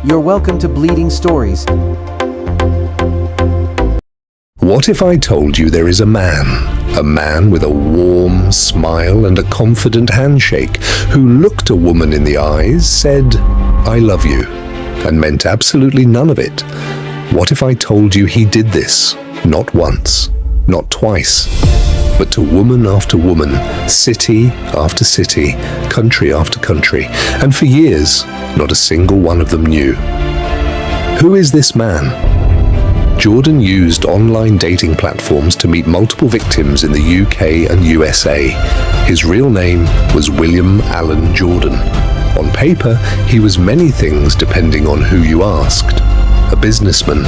You're welcome to Bleeding Stories. What if I told you there is a man with a warm smile and a confident handshake, who looked a woman in the eyes, said, "I love you," and meant absolutely none of it? What if I told you he did this, not once, not twice, but to woman after woman, city after city, country after country, and for years, not a single one of them knew? Who is this man? Jordan used online dating platforms to meet multiple victims in the UK and USA. His real name was William Allen Jordan. On paper, he was many things depending on who you asked. A businessman,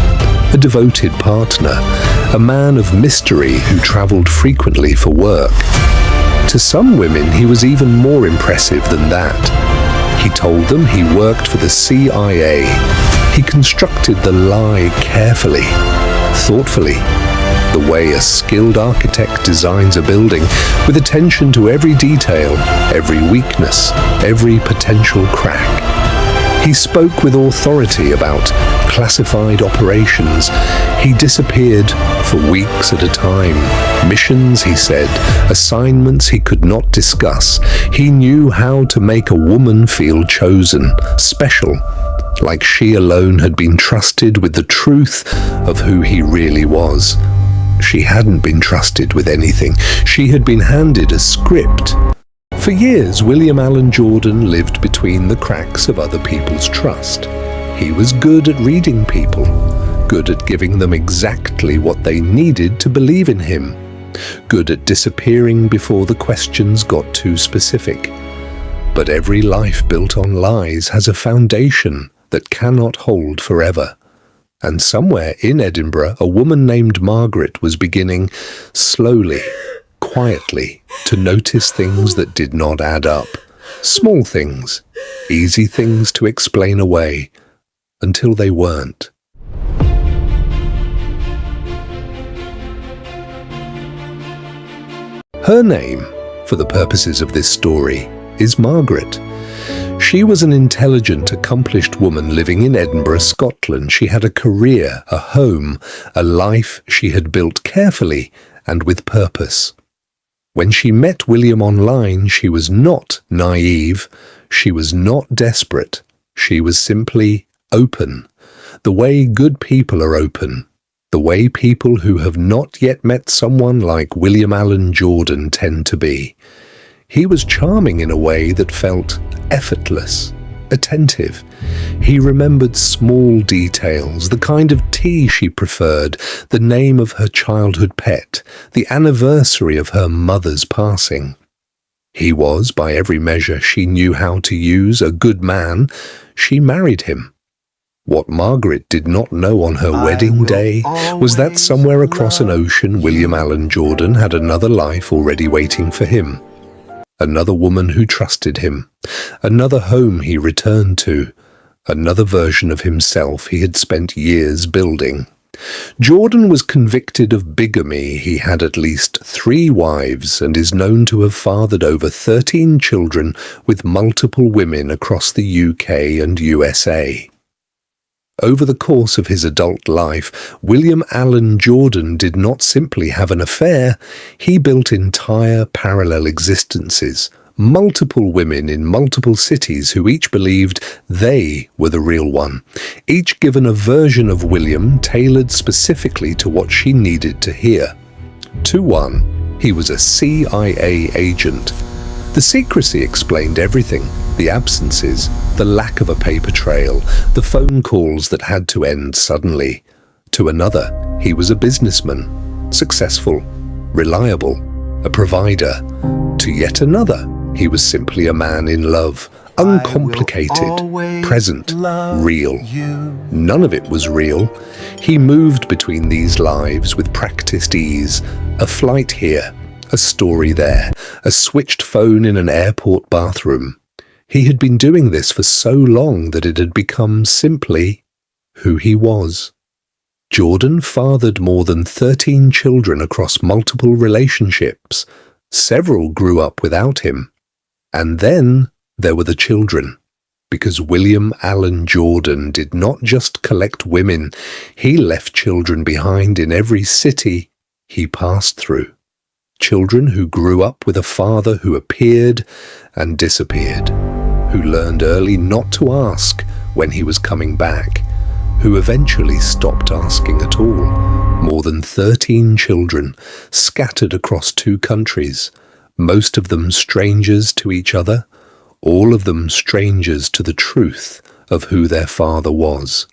a devoted partner, a man of mystery who traveled frequently for work. To some women, he was even more impressive than that. He told them he worked for the CIA. He constructed the lie carefully, thoughtfully, the way a skilled architect designs a building, with attention to every detail, every weakness, every potential crack. He spoke with authority about classified operations. He disappeared for weeks at a time. Missions, he said, assignments he could not discuss. He knew how to make a woman feel chosen, special, like she alone had been trusted with the truth of who he really was. She hadn't been trusted with anything. She had been handed a script. For years, William Allen Jordan lived between the cracks of other people's trust. He was good at reading people, good at giving them exactly what they needed to believe in him, good at disappearing before the questions got too specific. But every life built on lies has a foundation that cannot hold forever. And somewhere in Edinburgh, a woman named Margaret was beginning, slowly, quietly, to notice things that did not add up. Small things, easy things to explain away, until they weren't. Her name, for the purposes of this story, is Margaret. She was an intelligent, accomplished woman living in Edinburgh, Scotland. She had a career, a home, a life she had built carefully and with purpose. When she met William online, she was not naive, she was not desperate, she was simply open, the way good people are open, the way people who have not yet met someone like William Allen Jordan tend to be. He was charming in a way that felt effortless, attentive. He remembered small details, the kind of tea she preferred, the name of her childhood pet, the anniversary of her mother's passing. He was, by every measure she knew how to use, a good man. She married him. What Margaret did not know on her wedding day was that somewhere across an ocean, William Allen Jordan had another life already waiting for him. Another woman who trusted him, another home he returned to, another version of himself he had spent years building. Jordan was convicted of bigamy. He had at least 3 wives and is known to have fathered over 13 children with multiple women across the UK and USA. Over the course of his adult life, William Allen Jordan did not simply have an affair, he built entire parallel existences, multiple women in multiple cities who each believed they were the real one, each given a version of William tailored specifically to what she needed to hear. To one, he was a CIA agent. The secrecy explained everything, the absences, the lack of a paper trail, the phone calls that had to end suddenly. To another, he was a businessman, successful, reliable, a provider. To yet another, he was simply a man in love, uncomplicated, present, real. None of it was real. He moved between these lives with practiced ease, a flight here, a story there, a switched phone in an airport bathroom. He had been doing this for so long that it had become simply who he was. Jordan fathered more than 13 children across multiple relationships. Several grew up without him. And then there were the children. because William Allen Jordan did not just collect women, he left children behind in every city he passed through. Children who grew up with a father who appeared and disappeared, who learned early not to ask when he was coming back, who eventually stopped asking at all. More than 13 children scattered across 2 countries, most of them strangers to each other, all of them strangers to the truth of who their father was.